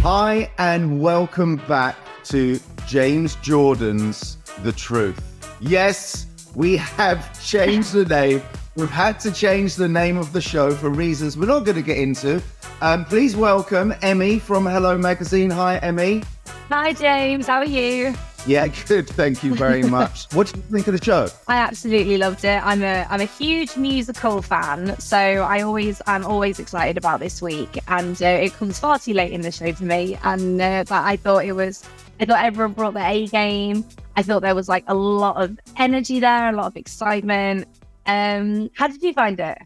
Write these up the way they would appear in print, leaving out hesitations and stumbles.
Hi, and welcome back to James Jordan's The Truth. Yes, we have changed the name. We've had to change the name of the show for reasons we're not going to get into. Please welcome Emmy from Hello Magazine. Hi, Emmy. Hi, James. How are you? Yeah, good. Thank you very much. What did you think of the show? I absolutely loved it. I'm a huge musical fan, so I'm always excited about this week. And it comes far too late in the show for me. And but I thought everyone brought their A game. I thought there was like a lot of energy there, a lot of excitement. How did you find it?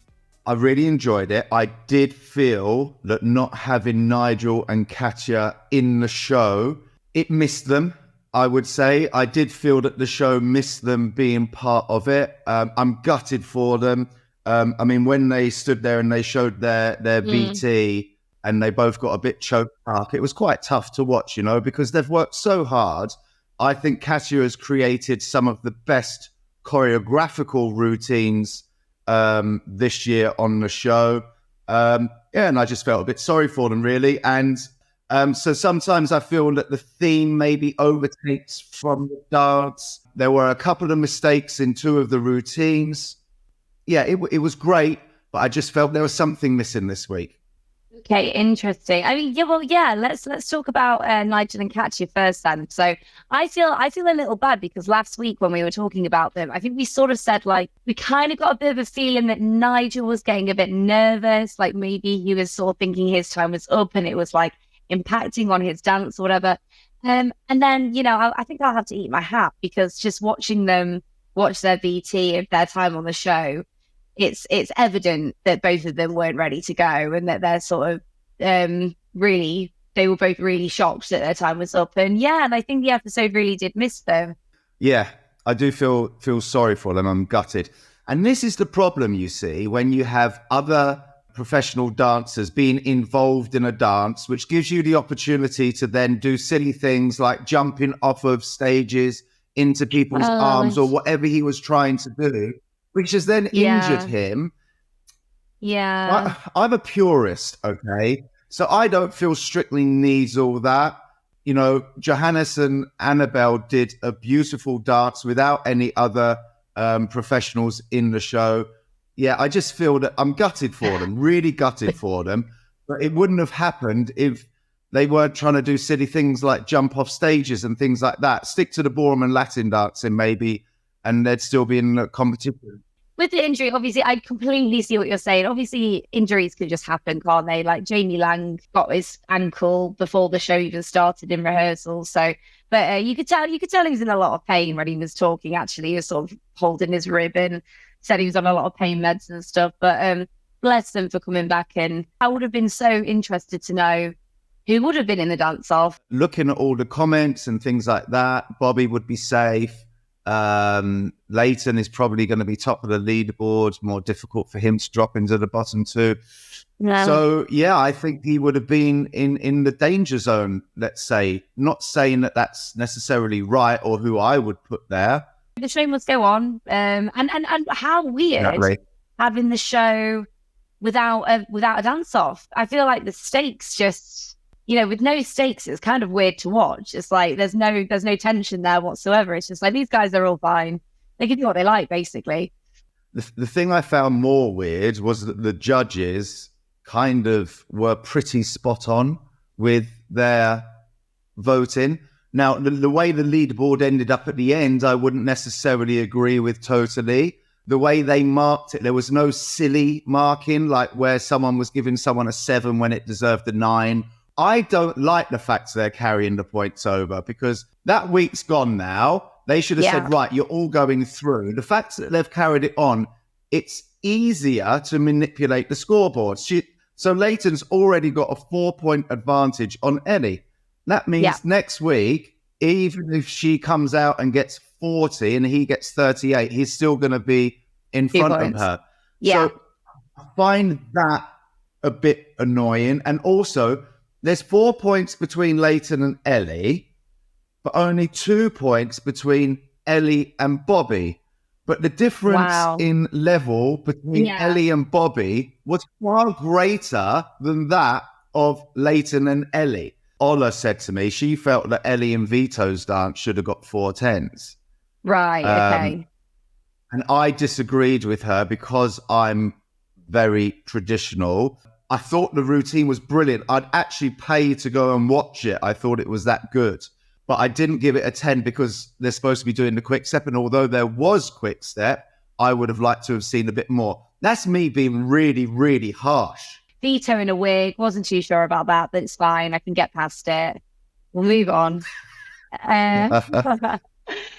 I really enjoyed it. I did feel that not having Nigel and Katya in the show, it missed them. I would say I did feel that the show missed them being part of it. I'm gutted for them. I mean, when they stood there and they showed their VT and they both got a bit choked up, it was quite tough to watch, you know, because they've worked so hard. I think Katya has created some of the best choreographical routines this year on the show. And I just felt a bit sorry for them, really. And so sometimes I feel that the theme maybe overtakes from the dance. There were a couple of mistakes in two of the routines. Yeah, it was great, but I just felt there was something missing this week. Okay, interesting. I mean, yeah. Let's talk about Nigel and Katya first, then. So I feel a little bad because last week when we were talking about them, I think we sort of said like we kind of got a bit of a feeling that Nigel was getting a bit nervous, like maybe he was sort of thinking his time was up, and it was like impacting on his dance or whatever. And then, you know, I think I'll have to eat my hat because just watching them watch their VT of their time on the show, it's evident that both of them weren't ready to go and that they're sort of they were both really shocked that their time was up. And I think the episode really did miss them. Yeah, I do feel sorry for them. I'm gutted. And this is the problem, you see, when you have other professional dancers being involved in a dance, which gives you the opportunity to then do silly things like jumping off of stages into people's arms or whatever he was trying to do, which has then injured him. Yeah. I'm a purist, okay? So I don't feel strictly needs all that. You know, Johannes and Annabelle did a beautiful dance without any other professionals in the show. Yeah, I just feel that I'm gutted for them, really gutted for them. But it wouldn't have happened if they weren't trying to do silly things like jump off stages and things like that. Stick to the ballroom and Latin dancing maybe, and they'd still be in the competition. With the injury, obviously, I completely see what you're saying. Obviously, injuries can just happen, can't they? Like Jamie Lang got his ankle before the show even started in rehearsal. So, but you could tell he was in a lot of pain when he was talking. Actually, he was sort of holding his rib and said he was on a lot of pain meds and stuff. But bless them for coming back. And I would have been so interested to know who would have been in the dance-off. Looking at all the comments and things like that, Bobby would be safe. Leighton is probably going to be top of the leaderboard. More difficult for him to drop into the bottom two. No. So, I think he would have been in the danger zone, let's say. Not saying that that's necessarily right or who I would put there. The show must go on. And how weird having the show without a dance-off. I feel like the stakes just, you know, with no stakes, it's kind of weird to watch. It's like there's no tension there whatsoever. It's just like these guys are all fine. They can do what they like, basically. The thing I found more weird was that the judges kind of were pretty spot on with their voting. Now, the way the leaderboard ended up at the end, I wouldn't necessarily agree with totally. The way they marked it, there was no silly marking, like where someone was giving someone a 7 when it deserved a 9. I don't like the fact they're carrying the points over because that week's gone now. They should have said, right, you're all going through. The fact that they've carried it on, it's easier to manipulate the scoreboard. So Leighton's already got a 4-point advantage on Ellie. That means next week, even if she comes out and gets 40 and he gets 38, he's still going to be in front of her. Yeah. So I find that a bit annoying. And also, there's 4 points between Leighton and Ellie, but only 2 points between Ellie and Bobby. But the difference in level between Ellie and Bobby was far greater than that of Leighton and Ellie. Ola said to me she felt that Ellie and Vito's dance should have got 4 10s. Right, okay. And I disagreed with her because I'm very traditional. I thought the routine was brilliant. I'd actually pay to go and watch it. I thought it was that good. But I didn't give it a 10 because they're supposed to be doing the quick step. And although there was quick step, I would have liked to have seen a bit more. That's me being really, really harsh. Vito in a wig, wasn't too sure about that, but it's fine. I can get past it. We'll move on.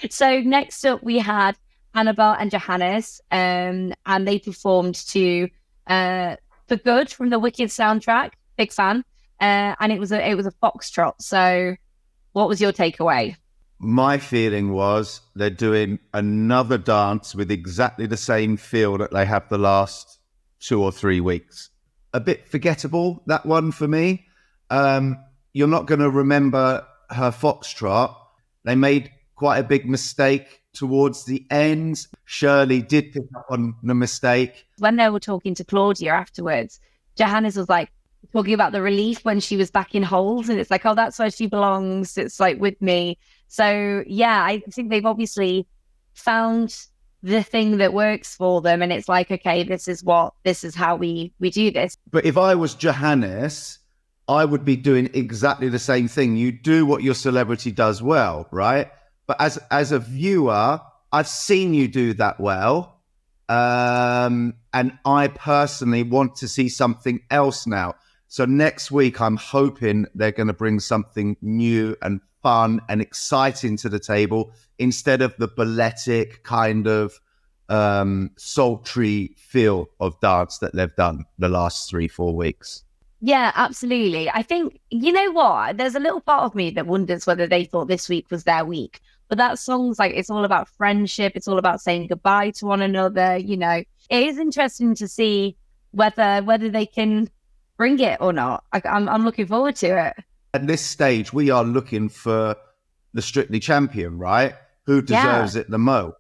So next up we had Annabelle and Johannes, and they performed to For Good from the Wicked soundtrack. Big fan. And it was a foxtrot. So what was your takeaway? My feeling was they're doing another dance with exactly the same feel that they have the last 2 or 3 weeks. A bit forgettable, that one for me. You're not going to remember her foxtrot. They made quite a big mistake towards the end. Shirley did pick up on the mistake. When they were talking to Claudia afterwards, Johannes was like talking about the relief when she was back in Holes, and it's like, oh, that's where she belongs. It's like with me. So yeah, I think they've obviously found the thing that works for them, and it's like, okay, this is how we do this. But if I was Johannes, I would be doing exactly the same thing. You do what your celebrity does well, right? But as a viewer, I've seen you do that well. And I personally want to see something else now. So next week, I'm hoping they're going to bring something new and fun and exciting to the table instead of the balletic kind of sultry feel of dance that they've done the last 3-4 weeks. Yeah, absolutely. I think, you know what? There's a little part of me that wonders whether they thought this week was their week. But that song's like, it's all about friendship. It's all about saying goodbye to one another. You know, it is interesting to see whether they can bring it or not. I'm looking forward to it. At this stage, we are looking for the Strictly champion, right? Who deserves it the most?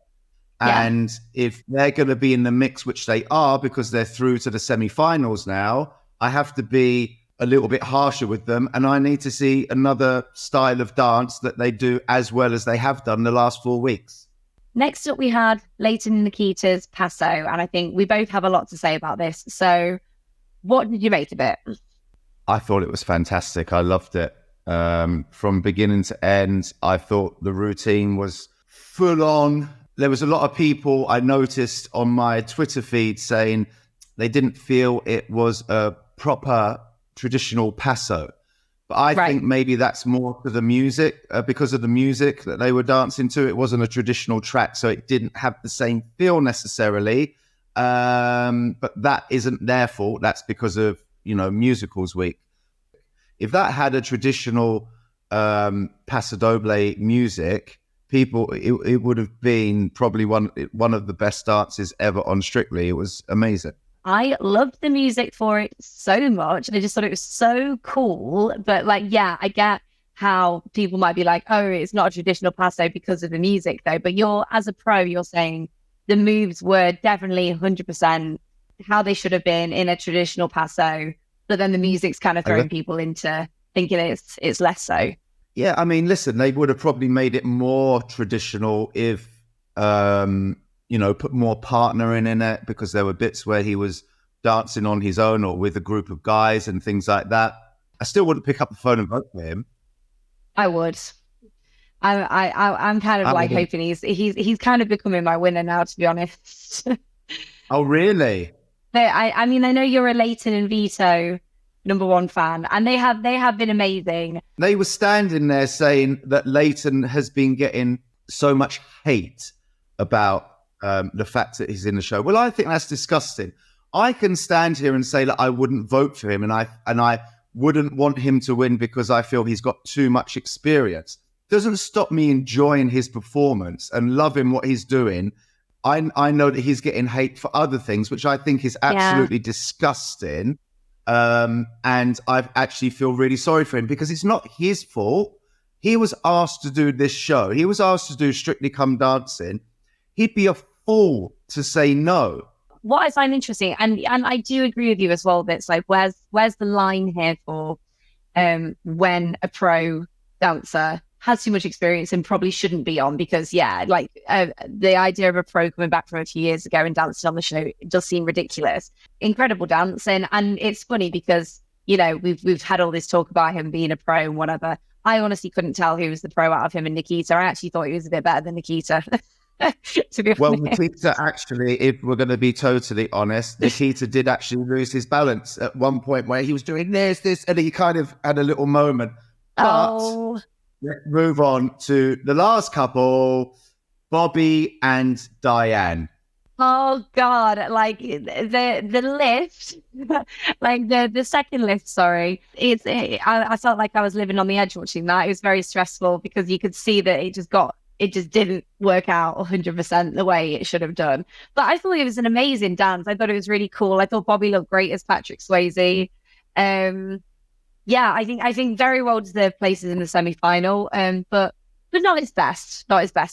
And if they're going to be in the mix, which they are because they're through to the semi-finals now, I have to be a little bit harsher with them. And I need to see another style of dance that they do as well as they have done the last 4 weeks. Next up, we had Layton and Nikita's Paso. And I think we both have a lot to say about this. So what did you make of it? I thought it was fantastic. I loved it. From beginning to end, I thought the routine was full on. There was a lot of people I noticed on my Twitter feed saying they didn't feel it was a proper traditional paso. But I think maybe that's more to the music, because of the music that they were dancing to. It wasn't a traditional track, so it didn't have the same feel necessarily. But that isn't their fault. That's because of, musicals week. If that had a traditional Paso Doble music, it would have been probably one of the best dances ever on Strictly. It was amazing. I loved the music for it so much. I just thought it was so cool. But I get how people might be like, oh, it's not a traditional paso because of the music though. But as a pro, you're saying the moves were definitely 100% how they should have been in a traditional paso. But then the music's kind of throwing people into thinking it's less so. Yeah, I mean, listen, they would have probably made it more traditional if, put more partner in it, because there were bits where he was dancing on his own or with a group of guys and things like that. I still wouldn't pick up the phone and vote for him. I would. I'm kind of hoping he's kind of becoming my winner now, to be honest. Oh, really? I mean, I know you're a Layton and Vito #1 fan, and they have been amazing. They were standing there saying that Layton has been getting so much hate about the fact that he's in the show. Well, I think that's disgusting. I can stand here and say that I wouldn't vote for him, and I wouldn't want him to win because I feel he's got too much experience. Doesn't stop me enjoying his performance and loving what he's doing. I know that he's getting hate for other things, which I think is absolutely disgusting. And I actually feel really sorry for him because it's not his fault. He was asked to do this show. He was asked to do Strictly Come Dancing. He'd be a fool to say no. What I find interesting, and I do agree with you as well, that it's like, where's the line here for when a pro dancer has too much experience and probably shouldn't be on, because the idea of a pro coming back from a few years ago and dancing on the show, it does seem ridiculous. Incredible dance, and it's funny because we've had all this talk about him being a pro and whatever. I honestly couldn't tell who was the pro out of him and Nikita. I actually thought he was a bit better than Nikita. To be well, honest. Nikita actually, if we're going to be totally honest, Nikita did actually lose his balance at one point where he was doing this, and he kind of had a little moment. But let's move on to the last couple, Bobby and Dianne. Oh God! Like the lift, like the second lift. Sorry, I felt like I was living on the edge watching that. It was very stressful because you could see that it just didn't work out 100% the way it should have done. But I thought it was an amazing dance. I thought it was really cool. I thought Bobby looked great as Patrick Swayze. I think very well deserved places in the semi-final. But not his best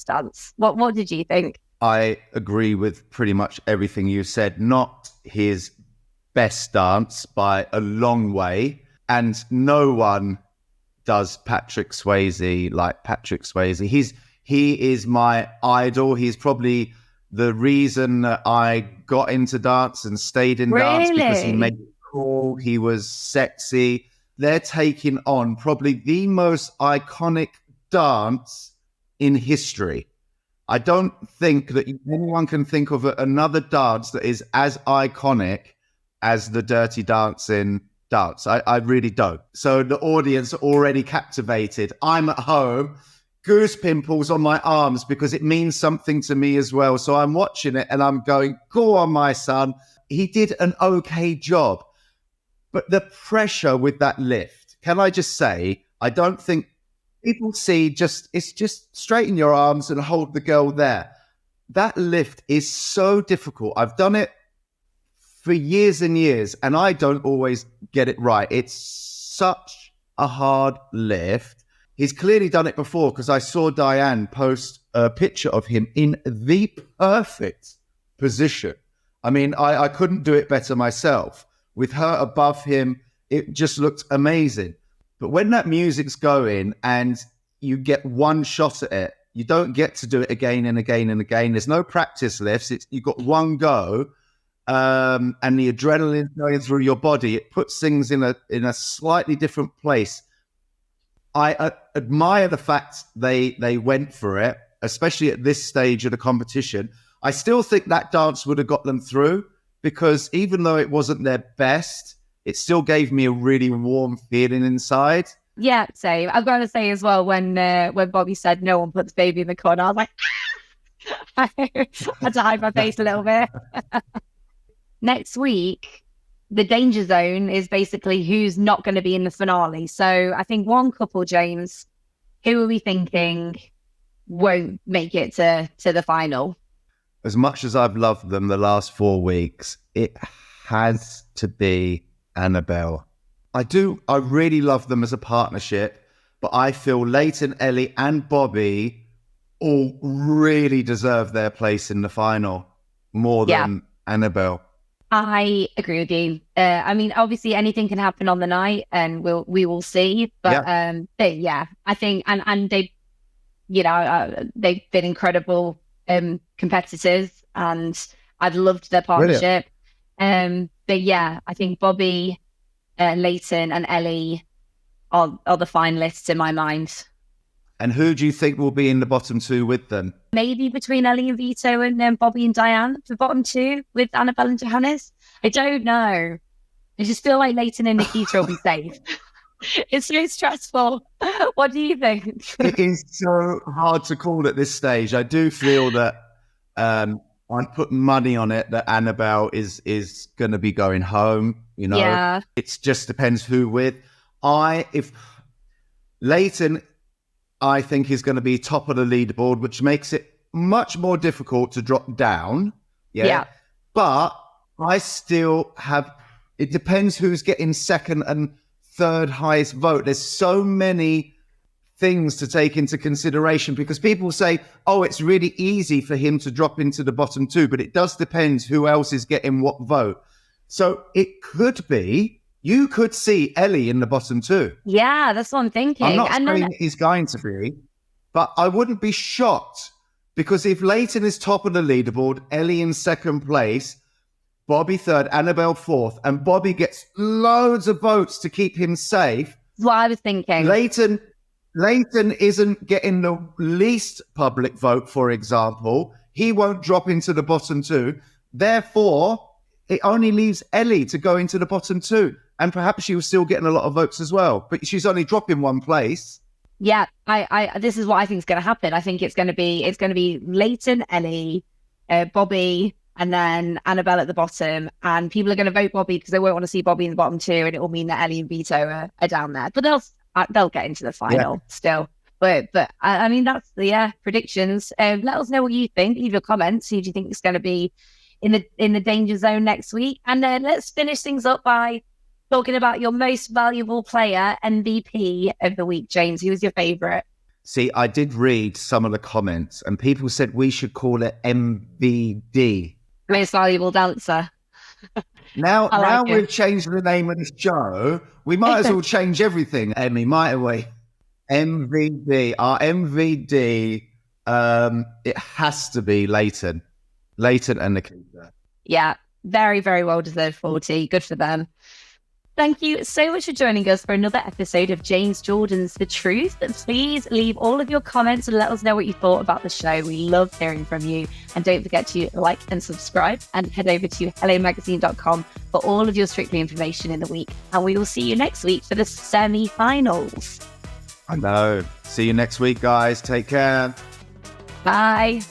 dance. What did you think? I agree with pretty much everything you said. Not his best dance by a long way, and no one does Patrick Swayze like Patrick Swayze. He is my idol. He's probably the reason that I got into dance and stayed in dance, because he made it cool. He was sexy. They're taking on probably the most iconic dance in history. I don't think that anyone can think of another dance that is as iconic as the Dirty Dancing dance. I really don't. So the audience are already captivated. I'm at home, goose pimples on my arms, because it means something to me as well. So I'm watching it and I'm going, go on, my son. He did an okay job. But the pressure with that lift, can I just say, I don't think people see it's just straighten your arms and hold the girl there. That lift is so difficult. I've done it for years and years, and I don't always get it right. It's such a hard lift. He's clearly done it before, because I saw Dianne post a picture of him in the perfect position. I mean, I couldn't do it better myself. With her above him, it just looked amazing. But when that music's going and you get one shot at it, you don't get to do it again and again and again. There's no practice lifts. You've got one go, and the adrenaline going through your body. It puts things in a slightly different place. I admire the fact they went for it, especially at this stage of the competition. I still think that dance would have got them through, because even though it wasn't their best, it still gave me a really warm feeling inside. Yeah, same. I've got to say as well, when Bobby said no one puts baby in the corner, I was like, I had to hide my face a little bit. Next week, the danger zone is basically who's not going to be in the finale. So I think one couple, James, who are we thinking won't make it to the final? As much as I've loved them the last 4 weeks, it has to be Annabelle. I really love them as a partnership, but I feel Layton, Ellie and Bobby all really deserve their place in the final more than Annabelle. I agree with you. I mean, obviously anything can happen on the night, and we will see. But I think and they, they've been incredible competitors, and I've loved their partnership. But yeah, I think Bobby, Layton and Ellie are the finalists in my mind. And who do you think will be in the bottom two with them? Maybe between Ellie and Vito and Bobby and Dianne, the bottom two with Annabelle and Johannes. I don't know. I just feel like Layton and Nikita will be safe. It's so stressful. What do you think? It is so hard to call at this stage. I do feel that I'm putting money on it that Annabelle is going to be going home. It just depends who with. If Layton, I think, is going to be top of the leaderboard, which makes it much more difficult to drop down. Yeah. But I still have, it depends who's getting second and third highest vote. There's so many things to take into consideration, because people say, oh, it's really easy for him to drop into the bottom two, but it does depend who else is getting what vote. So it could be, you could see Ellie in the bottom two. Yeah, that's what I'm thinking. I'm not saying he's going to be, but I wouldn't be shocked, because if Leighton is top of the leaderboard, Ellie in second place, Bobby third, Annabelle fourth, and Bobby gets loads of votes to keep him safe. That's what I was thinking. Leighton isn't getting the least public vote, for example. He won't drop into the bottom two. Therefore, it only leaves Ellie to go into the bottom two. And perhaps she was still getting a lot of votes as well, but she's only dropping one place. Yeah, I this is what I think is going to happen. I think it's going to be Leighton, Ellie, Bobby, and then Annabelle at the bottom. And people are going to vote Bobby because they won't want to see Bobby in the bottom two, and it will mean that Ellie and Vito are down there. But they'll get into the final still. But I mean, that's the predictions. Let us know what you think. Leave your comments. Who do you think is going to be in the danger zone next week? And then let's finish things up by talking about your most valuable player, MVP of the week. James, who was your favourite? See, I did read some of the comments, and people said we should call it MVD. Most valuable dancer. Now we've changed the name of the show. We might as well change everything, Emmy, mightn't we? MVD. Our MVD, it has to be Leighton and Nikita. Yeah, very, very well deserved 40. Good for them. Thank you so much for joining us for another episode of James Jordan's The Truth. Please leave all of your comments and let us know what you thought about the show. We love hearing from you. And don't forget to like and subscribe, and head over to hellomagazine.com for all of your Strictly information in the week. And we will see you next week for the semi-finals. I know. See you next week, guys. Take care. Bye.